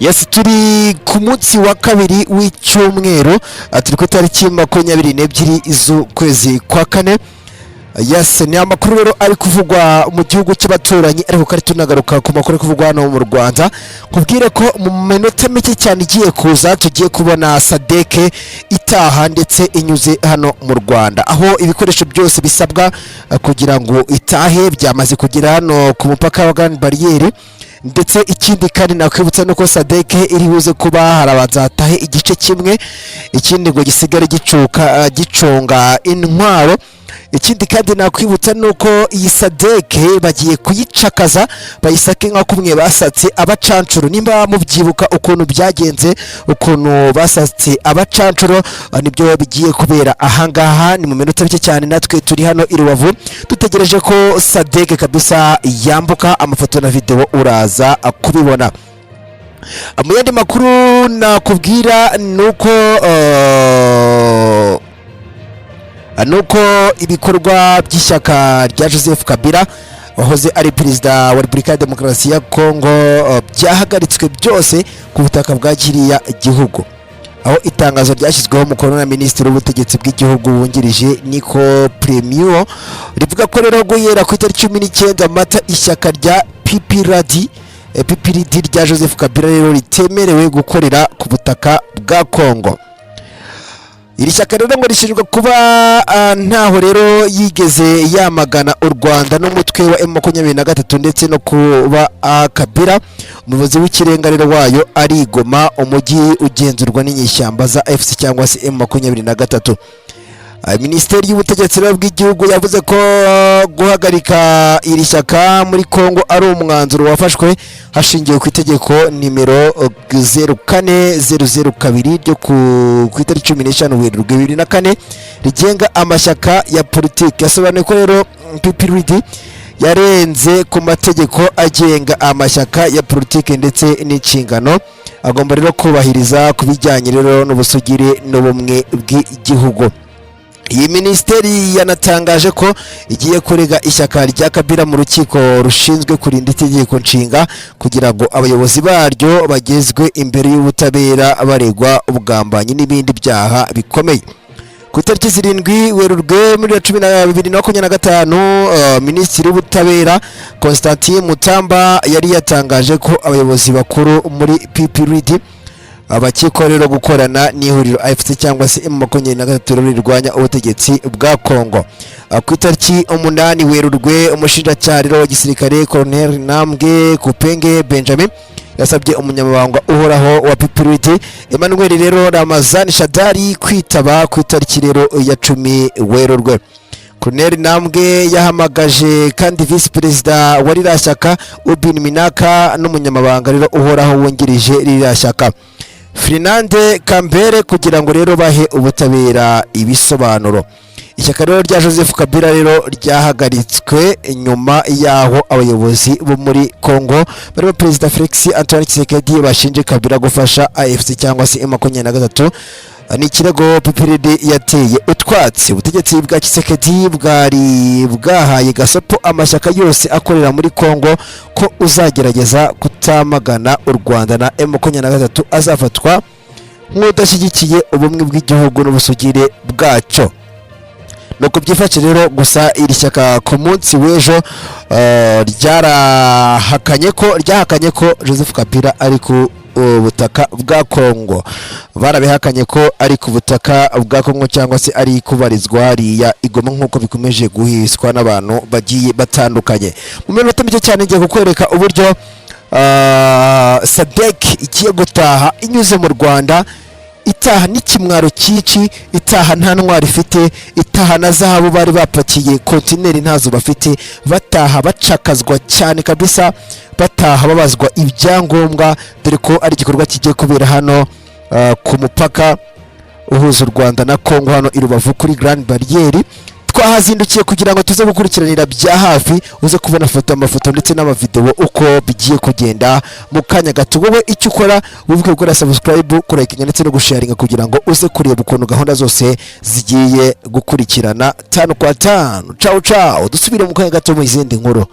Yes, turi ku munsi wa kabiri w'icyumweru, turi ku itariki 22 z'ukwezi kwa kane. Yes, ni amakuru rero ari kuvugwa mu gihugu cy'abaturanyi, ariko kari tunagaruka ku makuru kuvugwa hano mu Rwanda. Kubwire ko mu minota mike cyane igiye kuza tugiye kubona Sadek itaha ndetse inyuze hano mu Rwanda, aho ibikoresho byose bisabwa kugira ngo itahe byamaze kugera hano ku mupaka wa Grand Barriere. Ndetse ikindi kandi nakwibutsa nuko Sadek iri buze kuba harabanza hatahe igice kimwe, ikindi ngo gisigare giconga intwaro. Ikindi kandi nakwibutsa nuko iyi Sadek bagiye kuyicakaza bayisake nka kumwe basatse abacancuro. Nimba mubyibuka ukuntu byagenze, ukuntu basatse abacancuro, nibyo bigiye kubera ahangaha. Ni mu minota mike cyane natwe turi hano i Rubavu dutegereje ko Sadek kabisa yambuka. Amafoto na video uraza kubibona. Mu yandi makuru nakubwira nuko ibikorwa by'ishyaka rya Joseph Kabila wahoze ari perezida wa Repubulika ya Demokarasi ya Kongo byahagaritswe byose ku butaka bwa kiriya igihugu, aho itangazo ryashyizweho umukono na Minisitiri w'Ubutegetsi bw'igihugu wungirije Nico Premio rivuga ko rero guhera ku itariki 19 Mata ishyaka rya PPRD rya Joseph Kabila rero ritemerewe gukorera ku butaka bwa Kongo. Iri shyaka rero ngo rishinjwa kuba ntaho rero yigeze yamagana u Rwanda n'umutwe wa M23 ndetse no kuba Kabila umuyobozi w'ikirenga rero wayo ari Goma, umujyi ugenzurwa n'inyeshyamba za FC cyangwa se M23. Minisiteri y'Ubutegetsi bw'igihugu yavuze ko guhagarika iri shyaka muri Kongo ari umwanzuro wafashwe hashingiwe ku itegeko nimero 04/002 ryo ku itariki 15 Werurwe 2004 rigenga amashyaka ya politiki. Yasobanuye ko rero PPRD yarenze ku mategeko agenga amashyaka ya politiki ndetse n'inshingano agomba rero kubahiriza kubijyanye rero n'ubusugire n'ubumwe bw'igihugu. Iyi minisiteri yanatangaje ko igiye kurega ishyaka rya Kabila mu rukiko rushinzwe kurinda itegeko nshinga kugira ngo abayobozi baryo bagezwe imbere y'ubutabera baregwa ubugambanyi n'ibindi byaha bikomeye. Ku itariki 7 Werurwe 2025 Minisitiri w'Ubutabera Constantin Mutamba yari yatangaje ko abayobozi bakuru muri PPRD abakikorera gukorana n'ihuriro AFC cyangwa se M23 rirwanya ubutegetsi bwa Kongo. Ku itariki 8 Werurwe umushinjacyaha wa gisirikare Colonel Nambwe Kupenge Benjamin yasabye umunyamabanga uhoraho wa PPRD Emmanuel rero Ramazani Shadari kwitaba ku itariki rero ya 10 Werurwe. Colonel Nambwe yahamagaje kandi Vice President wa rirashyaka Ubin Minaka n'umunyamabanga rero uhoraho wungirije rirashyaka Fernande Kambere kugira ngo rero bahe ubutabera ibisobanuro. Ishyaka rero rya Joseph Kabila rero ryahagaritswe nyuma yaho abayobozi bo muri Kongo barimo Perezida Felix Antoine Tshisekedi bashinje Kabila gufasha AFC cyangwa se M23. Ni ikirego PPRD yateye utwatsi. Ubutegetsi bwa Tshisekedi bwari bwahaye gasopo amashyaka yose akorera muri Kongo ko uzagerageza kutamagana u Rwanda na M23 azafatwa nk'udashyigikiye ubumwe bw'igihugu n'ubusugire bwacyo. Nuko byifashe rero gusa iri shyaka ku munsi w'ejo ryahakanye ko Joseph Kabila ari ku ubutaka bwa Kongo. Barabihakanye ko ari ku butaka bwa Kongo cyangwa se ari kubarizwa hariya Igoma nk'uko bikomeje guhiswa n'abantu bagiye batandukanye. Mu minota mike cyane ngiye kukwereka uburyo Sadek igiye gutaha inyuze mu Rwanda, itaha n'ikimwaro cyinshi, itaha nta ntwari ifite, itaha na zahabu bari bapakiye kontineri ntazo bafite, bataha bacakazwa cyane kabisa, bataha babazwa ibyangombwa, dore ko ari igikorwa kigiye kubera hano ku mupaka uhuza u Rwanda na Kongo hano i Rubavu kuri Grand Barriere. Twahazindukiye kugira ngo tuze gukurikiranira bya hafi, uze kubona amafoto ndetse n'amavideo uko bigiye kugenda mu kanya gato. Wowe icyo ukora wibuke gukora subscribe, like ndetse no gusharinga kugira ngo uze kureba ukuntu gahunda zose zigiye gukurikirana 5 kwa 5. Ciao dusubire mu kanya gato mu izindi nkuru.